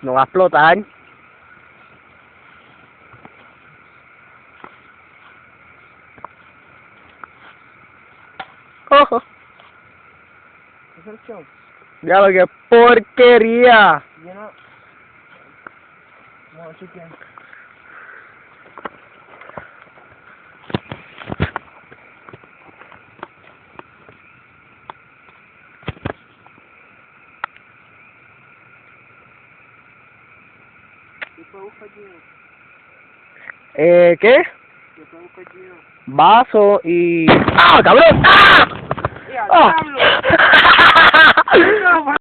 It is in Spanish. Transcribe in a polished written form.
No va a explotar. Ojo. ¿Es el show? Ya lo que porquería. Yo no... No, chequear. ¿Qué puedo buscar yo? ¿Qué? ¿Qué puedo buscar yo? Vaso y... ¡Ah, cabrón! ¡Ah! ¡Ya, ¡Ah! diablo!